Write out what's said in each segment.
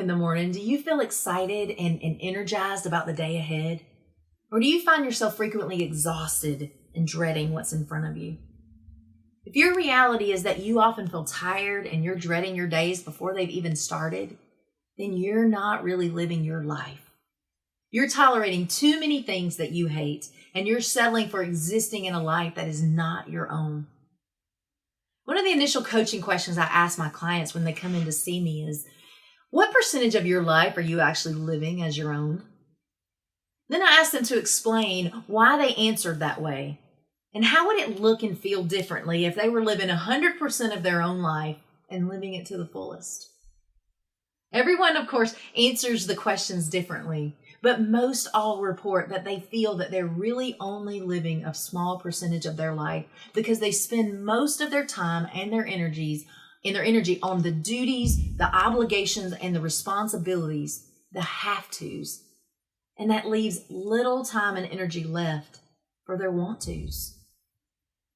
in the morning, do you feel excited and energized about the day ahead? Or do you find yourself frequently exhausted and dreading what's in front of you? If your reality is that you often feel tired and you're dreading your days before they've even started, then you're not really living your life. You're tolerating too many things that you hate, and you're settling for existing in a life that is not your own. One of the initial coaching questions I ask my clients when they come in to see me is, what percentage of your life are you actually living as your own? Then I ask them to explain why they answered that way, and how would it look and feel differently if they were living 100% of their own life and living it to the fullest. Everyone, of course, answers the questions differently, but most all report that they feel that they're really only living a small percentage of their life because they spend most of their time and their energy on the duties, the obligations, and the responsibilities, the have-tos. And that leaves little time and energy left for their want-tos.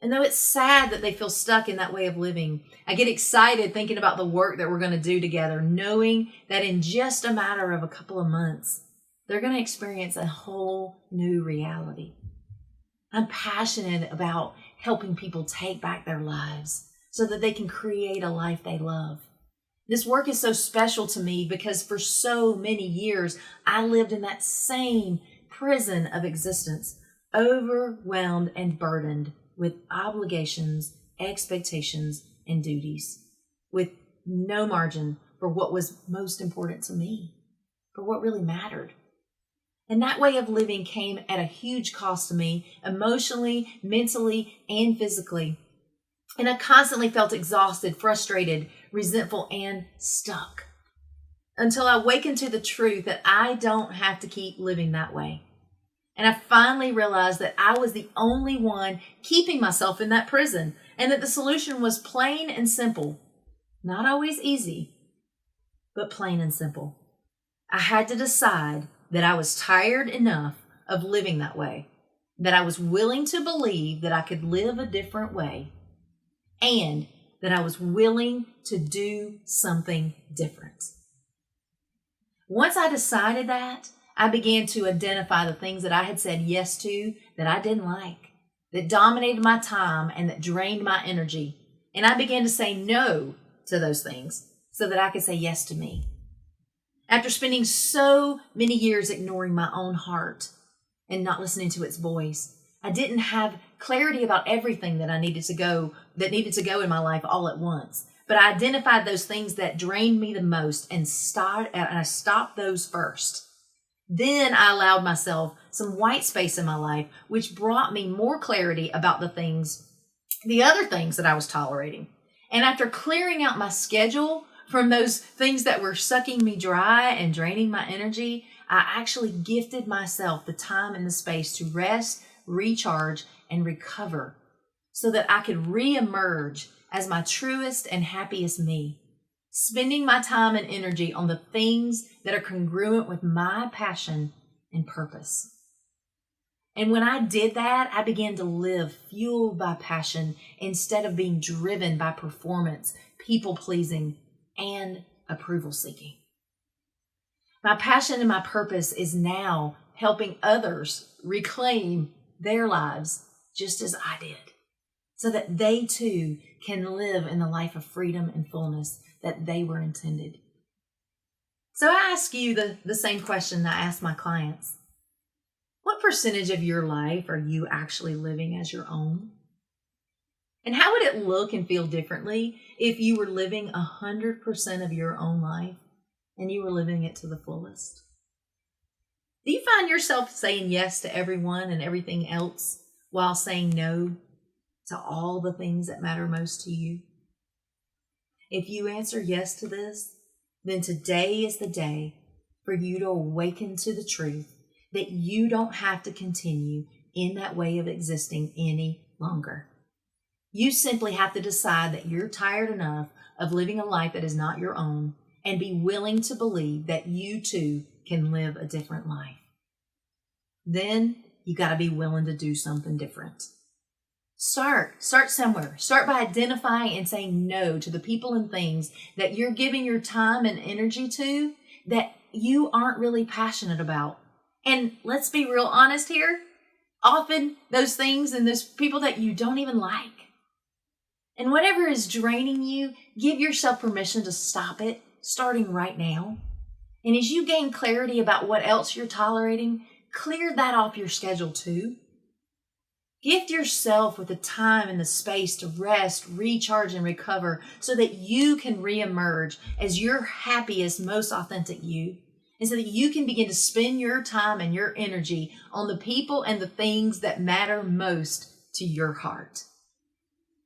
And though it's sad that they feel stuck in that way of living, I get excited thinking about the work that we're going to do together, knowing that in just a matter of a couple of months, they're going to experience a whole new reality. I'm passionate about helping people take back their lives so that they can create a life they love. This work is so special to me because for so many years, I lived in that same prison of existence, overwhelmed and burdened with obligations, expectations, and duties, with no margin for what was most important to me, for what really mattered. And that way of living came at a huge cost to me, emotionally, mentally, and physically. And I constantly felt exhausted, frustrated, resentful, and stuck. Until I awakened to the truth that I don't have to keep living that way. And I finally realized that I was the only one keeping myself in that prison, and that the solution was plain and simple. Not always easy, but plain and simple. I had to decide that I was tired enough of living that way, that I was willing to believe that I could live a different way, and that I was willing to do something different. Once I decided that, I began to identify the things that I had said yes to that I didn't like, that dominated my time and that drained my energy. And I began to say no to those things so that I could say yes to me. After spending so many years ignoring my own heart and not listening to its voice, I didn't have clarity about everything that needed to go in my life all at once. But I identified those things that drained me the most and I stopped those first. Then I allowed myself some white space in my life, which brought me more clarity about the other things that I was tolerating. And after clearing out my schedule from those things that were sucking me dry and draining my energy, I actually gifted myself the time and the space to rest, recharge, and recover so that I could reemerge as my truest and happiest me, spending my time and energy on the things that are congruent with my passion and purpose. And when I did that, I began to live fueled by passion instead of being driven by performance, people-pleasing, and approval-seeking. My passion and my purpose is now helping others reclaim their lives just as I did, so that they too can live in the life of freedom and fullness that they were intended. So I ask you the same question that I ask my clients. What percentage of your life are you actually living as your own? And how would it look and feel differently if you were living 100% of your own life and you were living it to the fullest? Do you find yourself saying yes to everyone and everything else while saying no to all the things that matter most to you? If you answer yes to this, then today is the day for you to awaken to the truth that you don't have to continue in that way of existing any longer. You simply have to decide that you're tired enough of living a life that is not your own and be willing to believe that you too can live a different life. Then you got to be willing to do something different. Start somewhere. Start by identifying and saying no to the people and things that you're giving your time and energy to that you aren't really passionate about. And let's be real honest here. Often those things and those people that you don't even like. And whatever is draining you, give yourself permission to stop it, starting right now. And as you gain clarity about what else you're tolerating, clear that off your schedule too. Gift yourself with the time and the space to rest, recharge, and recover so that you can reemerge as your happiest, most authentic you. And so that you can begin to spend your time and your energy on the people and the things that matter most to your heart.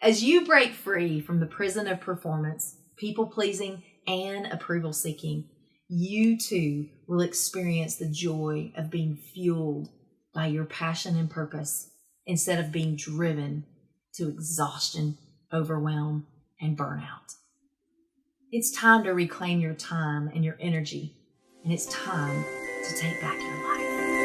As you break free from the prison of performance, people-pleasing, and approval-seeking, you too will experience the joy of being fueled by your passion and purpose instead of being driven to exhaustion, overwhelm, and burnout. It's time to reclaim your time and your energy, and it's time to take back your life.